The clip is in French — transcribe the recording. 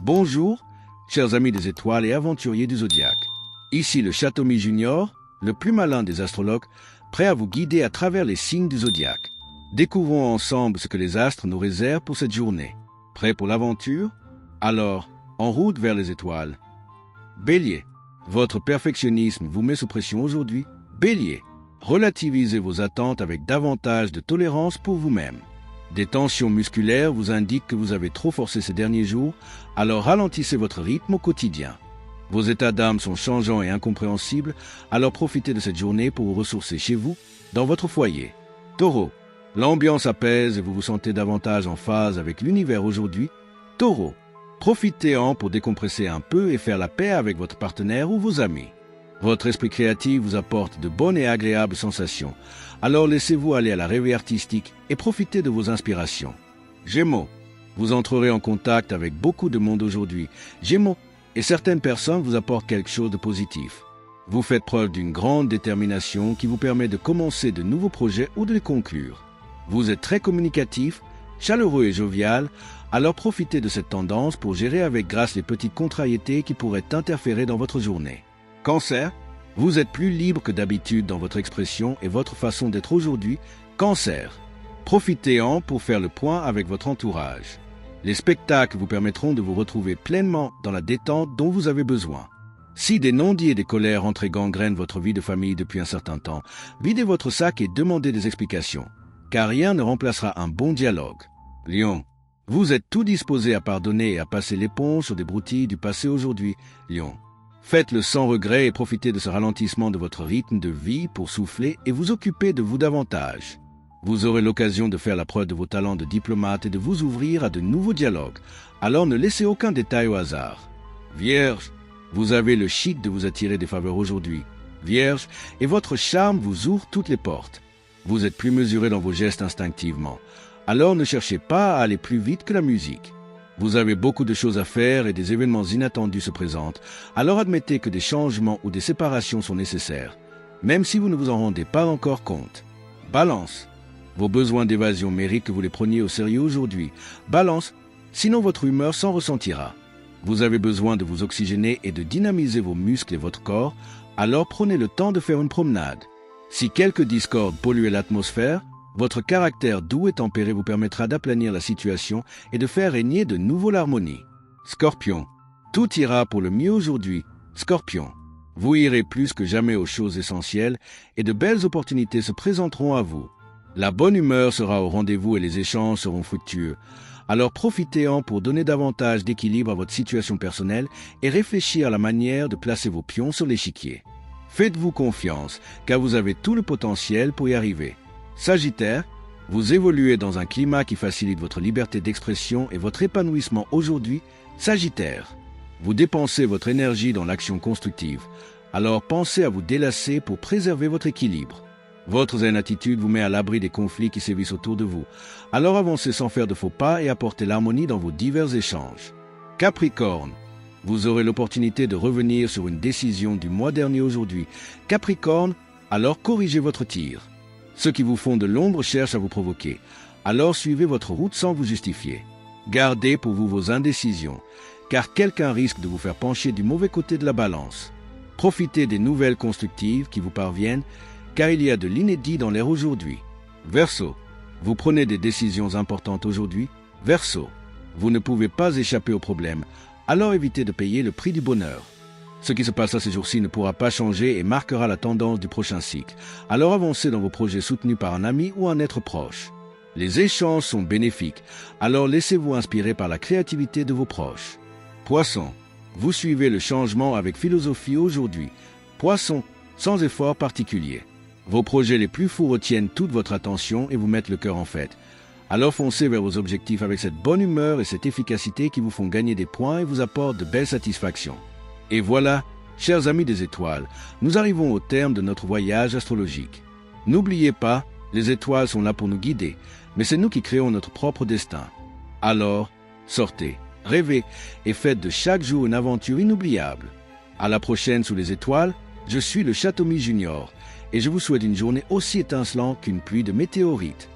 Bonjour, chers amis des étoiles et aventuriers du zodiaque. Ici le Chatomy Junior, le plus malin des astrologues, prêt à vous guider à travers les signes du zodiaque. Découvrons ensemble ce que les astres nous réservent pour cette journée. Prêt pour l'aventure? Alors, en route vers les étoiles. Bélier, votre perfectionnisme vous met sous pression aujourd'hui. Bélier, relativisez vos attentes avec davantage de tolérance pour vous-même. Des tensions musculaires vous indiquent que vous avez trop forcé ces derniers jours, alors ralentissez votre rythme au quotidien. Vos états d'âme sont changeants et incompréhensibles, alors profitez de cette journée pour vous ressourcer chez vous, dans votre foyer. Taureau, l'ambiance apaise et vous vous sentez davantage en phase avec l'univers aujourd'hui. Taureau, profitez-en pour décompresser un peu et faire la paix avec votre partenaire ou vos amis. Votre esprit créatif vous apporte de bonnes et agréables sensations, alors laissez-vous aller à la rêverie artistique et profitez de vos inspirations. Gémeaux, vous entrerez en contact avec beaucoup de monde aujourd'hui. Gémeaux, et certaines personnes vous apportent quelque chose de positif. Vous faites preuve d'une grande détermination qui vous permet de commencer de nouveaux projets ou de les conclure. Vous êtes très communicatif, chaleureux et jovial, alors profitez de cette tendance pour gérer avec grâce les petites contrariétés qui pourraient interférer dans votre journée. Cancer, vous êtes plus libre que d'habitude dans votre expression et votre façon d'être aujourd'hui. Cancer, profitez-en pour faire le point avec votre entourage. Les spectacles vous permettront de vous retrouver pleinement dans la détente dont vous avez besoin. Si des non-dits et des colères entrent et gangrènent votre vie de famille depuis un certain temps, videz votre sac et demandez des explications, car rien ne remplacera un bon dialogue. Lion, vous êtes tout disposé à pardonner et à passer l'éponge sur des broutilles du passé aujourd'hui. Lion, faites-le sans regret et profitez de ce ralentissement de votre rythme de vie pour souffler et vous occuper de vous davantage. Vous aurez l'occasion de faire la preuve de vos talents de diplomate et de vous ouvrir à de nouveaux dialogues, alors ne laissez aucun détail au hasard. Vierge, vous avez le chic de vous attirer des faveurs aujourd'hui. Vierge, et votre charme vous ouvre toutes les portes. Vous êtes plus mesuré dans vos gestes instinctivement, alors ne cherchez pas à aller plus vite que la musique. Vous avez beaucoup de choses à faire et des événements inattendus se présentent, alors admettez que des changements ou des séparations sont nécessaires, même si vous ne vous en rendez pas encore compte. Balance, vos besoins d'évasion méritent que vous les preniez au sérieux aujourd'hui. Balance, sinon votre humeur s'en ressentira. Vous avez besoin de vous oxygéner et de dynamiser vos muscles et votre corps, alors prenez le temps de faire une promenade. Si quelques discordes polluaient l'atmosphère, votre caractère doux et tempéré vous permettra d'aplanir la situation et de faire régner de nouveau l'harmonie. Scorpion, tout ira pour le mieux aujourd'hui. Scorpion, vous irez plus que jamais aux choses essentielles et de belles opportunités se présenteront à vous. La bonne humeur sera au rendez-vous et les échanges seront fructueux. Alors profitez-en pour donner davantage d'équilibre à votre situation personnelle et réfléchir à la manière de placer vos pions sur l'échiquier. Faites-vous confiance, car vous avez tout le potentiel pour y arriver. Sagittaire, vous évoluez dans un climat qui facilite votre liberté d'expression et votre épanouissement aujourd'hui. Sagittaire, vous dépensez votre énergie dans l'action constructive, alors pensez à vous délasser pour préserver votre équilibre. Votre zen attitude vous met à l'abri des conflits qui sévissent autour de vous, alors avancez sans faire de faux pas et apportez l'harmonie dans vos divers échanges. Capricorne, vous aurez l'opportunité de revenir sur une décision du mois dernier aujourd'hui. Capricorne, alors corrigez votre tir. Ceux qui vous font de l'ombre cherchent à vous provoquer, alors suivez votre route sans vous justifier. Gardez pour vous vos indécisions, car quelqu'un risque de vous faire pencher du mauvais côté de la balance. Profitez des nouvelles constructives qui vous parviennent, car il y a de l'inédit dans l'air aujourd'hui. Verseau, vous prenez des décisions importantes aujourd'hui. Verseau, vous ne pouvez pas échapper aux problèmes, alors évitez de payer le prix du bonheur. Ce qui se passe à ces jours-ci ne pourra pas changer et marquera la tendance du prochain cycle. Alors avancez dans vos projets soutenus par un ami ou un être proche. Les échanges sont bénéfiques, alors laissez-vous inspirer par la créativité de vos proches. Poisson, vous suivez le changement avec philosophie aujourd'hui. Poisson, sans effort particulier. Vos projets les plus fous retiennent toute votre attention et vous mettent le cœur en fête. Alors foncez vers vos objectifs avec cette bonne humeur et cette efficacité qui vous font gagner des points et vous apportent de belles satisfactions. Et voilà, chers amis des étoiles, nous arrivons au terme de notre voyage astrologique. N'oubliez pas, les étoiles sont là pour nous guider, mais c'est nous qui créons notre propre destin. Alors, sortez, rêvez et faites de chaque jour une aventure inoubliable. À la prochaine sous les étoiles, je suis le Chatomy Junior et je vous souhaite une journée aussi étincelante qu'une pluie de météorites.